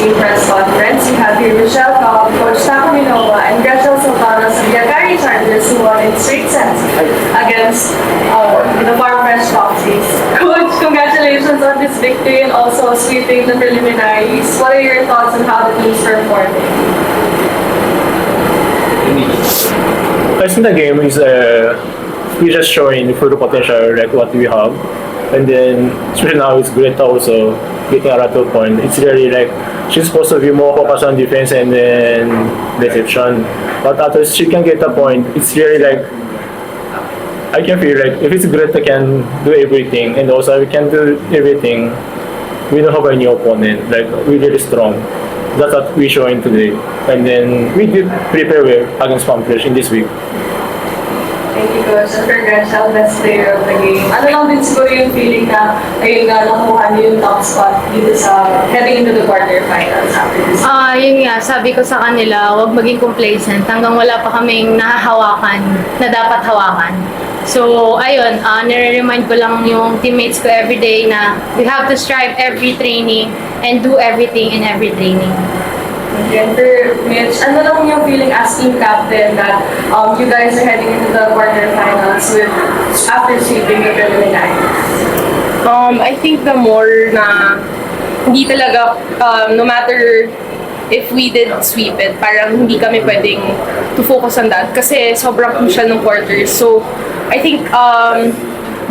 post-game press conference. We have here Michelle Cobb, Coach Taco Minova, and Gretchen Sultana of the Agari Chargers who won in straight sets against the Farm Fresh Foxes. Coach, congratulations on this victory and also sweeping the preliminaries. What are your thoughts on how the team's performing? I think the game is we just showing full potential like what we have, and then especially now it's great also getting a lot of points. It's really like she's supposed to be more focused on defense and then reception, but after she can get a point, it's really like I can feel like if it's great, I can do everything, and also we can do everything. We don't have any opponent like we're really strong. That's what we showing today, and then we did prepare well against Farm Fresh in this week. Thank you, Coach. And for Gretchen, best player of the game. Ano lang din siguro yung feeling na ayun nga nakuha niyo yung top spot dito sa heading into the quarterfinals after this? Yun nga, sabi ko sa kanila, huwag maging complacent hanggang wala pa kaming nahahawakan na dapat hawakan. So, ayun, nire-remind ko lang yung teammates ko everyday na we have to strive every training and do everything in every training. And for Mitch, ano lang yung feeling as team captain that you guys are heading into the quarterfinals with after sweeping the preliminaries? I think the more na hindi talaga, no matter if we did sweep it, parang hindi kami pwedeng to focus on that kasi sobrang crucial ng quarters. So, I think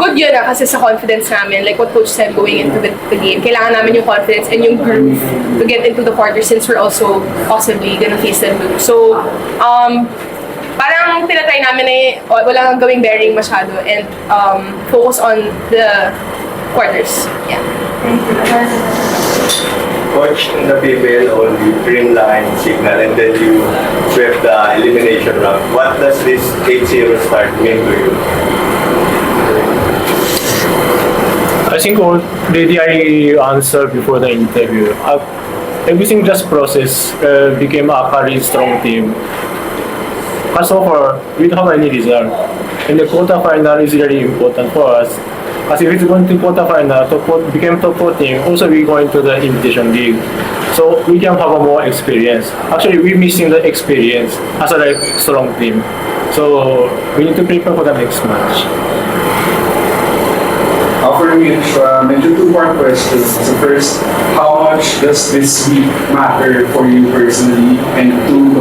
good yun kasi sa confidence namin, like what Coach said going into the game, kailangan namin yung confidence and yung groove to get into the quarters since we're also possibly gonna face them too. So, parang tinatry namin na wala kang gawing bearing masyado and focus on the quarters. Yeah. Thank you. Coach, in the PBL, you green line signal and then you swept the elimination round. What does this 8-0 start mean to you? I think already I answered before the interview. Everything just process became a very strong team. But so far, we don't have any result. And the quarterfinal is really important for us. Because if it's going to quarterfinal, became top 4 team, also we going to the invitation league. So we can have a more experience. Actually, we're missing the experience as a like strong team. So we need to prepare for the next match. For Mitch, medyo two-part questions. So first, how much does this week matter for you personally? And two,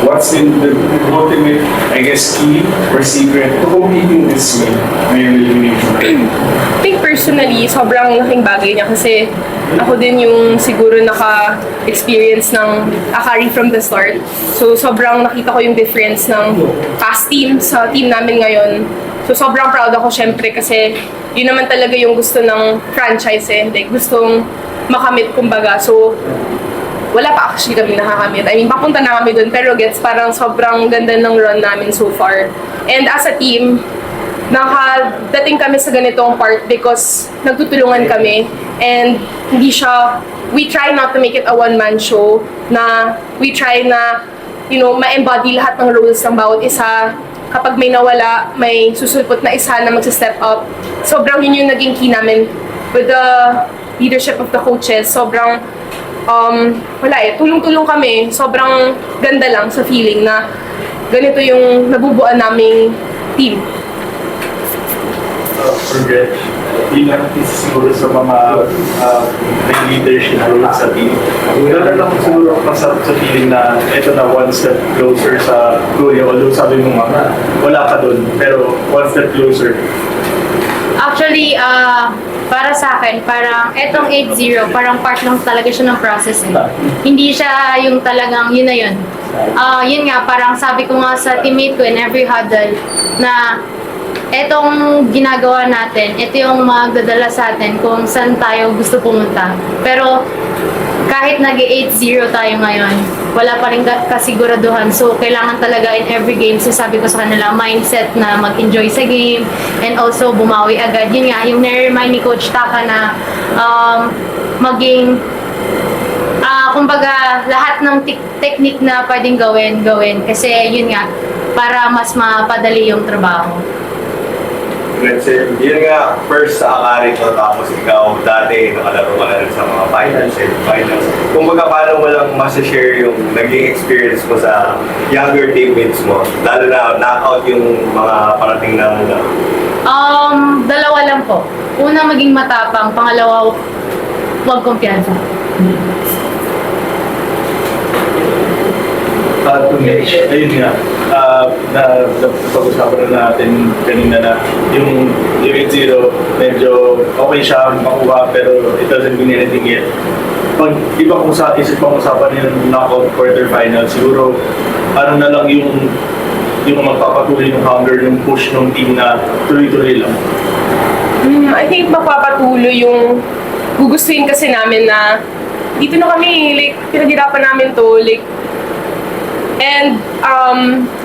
what's been the ultimate, I guess, key or secret to competing this week? Ngayong elimination. I think personally, sobrang laking bagay niya kasi ako din yung siguro naka-experience ng Akari from the start. So sobrang nakita ko yung difference ng past team sa team namin ngayon. So sobrang proud ako syempre kasi yun naman talaga yung gusto ng franchise like gustong makamit kumbaga. So wala pa actually kami nakakamit. I mean, papunta na kami dun pero gets parang sobrang ganda ng run namin so far. And as a team, nakadating kami sa ganitong part because nagtutulungan kami and hindi siya, we try not to make it a one-man show na we try na, ma-embody lahat ng roles ng bawat isa. Kapag may nawala, may susulpot na isa na magsa-step up. Sobrang yun yung naging key namin with the leadership of the coaches. Sobrang, tulong-tulong kami. Sobrang ganda lang sa feeling na ganito yung nabubuan naming team. Forget, bilang isa siguro sa mga leadership roles sa team. Meron lang siguro sa feeling na ito na one step closer sa goal. Although sabi mo nga, wala ka dun, pero one step closer. Actually, para sa akin, parang etong 8-0, parang part lang talaga siya ng process. Hindi siya yung talagang yun na yun. Yun nga, parang sabi ko nga sa teammate ko in every huddle na etong ginagawa natin, ito yung magdadala sa atin kung saan tayo gusto pumunta. Pero kahit nag-8-0 tayo ngayon, wala pa rin kasiguraduhan. So, kailangan talaga in every game, so sabi ko sa kanila, mindset na mag-enjoy sa game and also bumawi agad. Yun nga, yung nare-remind ni Coach Taka na maging kumbaga, lahat ng technique na pwedeng gawin. Kasi yun nga, para mas mapadali yung trabaho. Gretchen, yun nga, first sa Akari ko, tapos ikaw dati nakalaro ka na rin sa mga finals, semi-finals. Kung baga paano mo lang masashare yung naging experience mo sa younger teammates mo, lalo na knockout yung mga parating na Dalawa lang po. Una, maging matapang. Pangalawa, huwag kumpiyansa. Ayun nga, pag-usapan na natin kanina na yung 8-0, medyo okay siya makuha pero it doesn't mean anything yet. Pag iba kung sa isip pang usapan yung knockout quarterfinal, siguro ano na lang yung magpapatuloy ng hunger, yung push ng team na tuloy-tuloy lang. I think magpapatuloy yung gugustuhin kasi namin na dito na kami, like, pinaghirapan namin to, like, and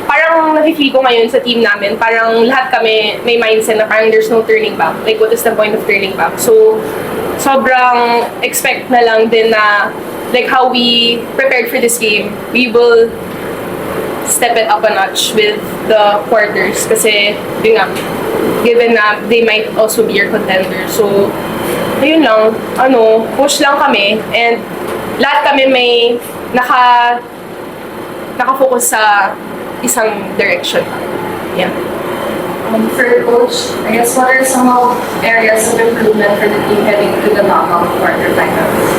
parang nafe-feel ko ngayon sa team namin, parang lahat kami may mindset na parang there's no turning back. Like, what is the point of turning back? So, sobrang expect na lang din na, like, how we prepared for this game, we will step it up a notch with the quarters. Kasi, yun nga, given na they might also be your contenders. So, ayun lang, push lang kami, and lahat kami may nakafocus sa isang direction. Yeah. For coach, I guess what are some of areas of improvement for the team heading to the knockout quarterfinals?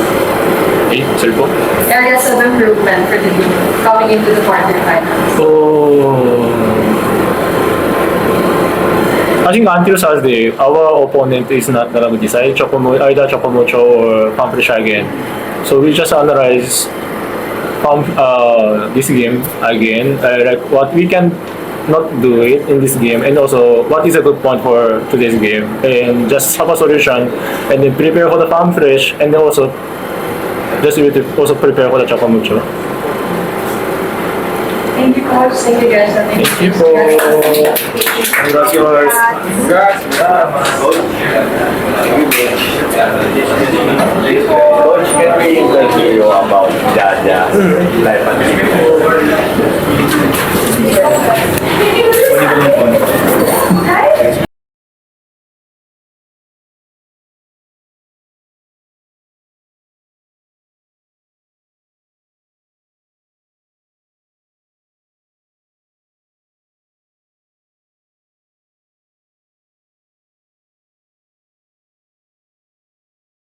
Okay, sorry po. Areas of improvement for the team coming into the quarterfinals. I think until Saturday, our opponent is not Narabutis, either Chocomucho or Pamprishagen. So we just analyze this game again, like what we can not do it in this game, and also what is a good point for today's game, and just have a solution, and then prepare for the Palm Fresh, and then also just also prepare for the Chocomucho. Thank you, coach. Thank you, guys. Thank you po. Congratulations. Coach, can we interview you about Jaja life and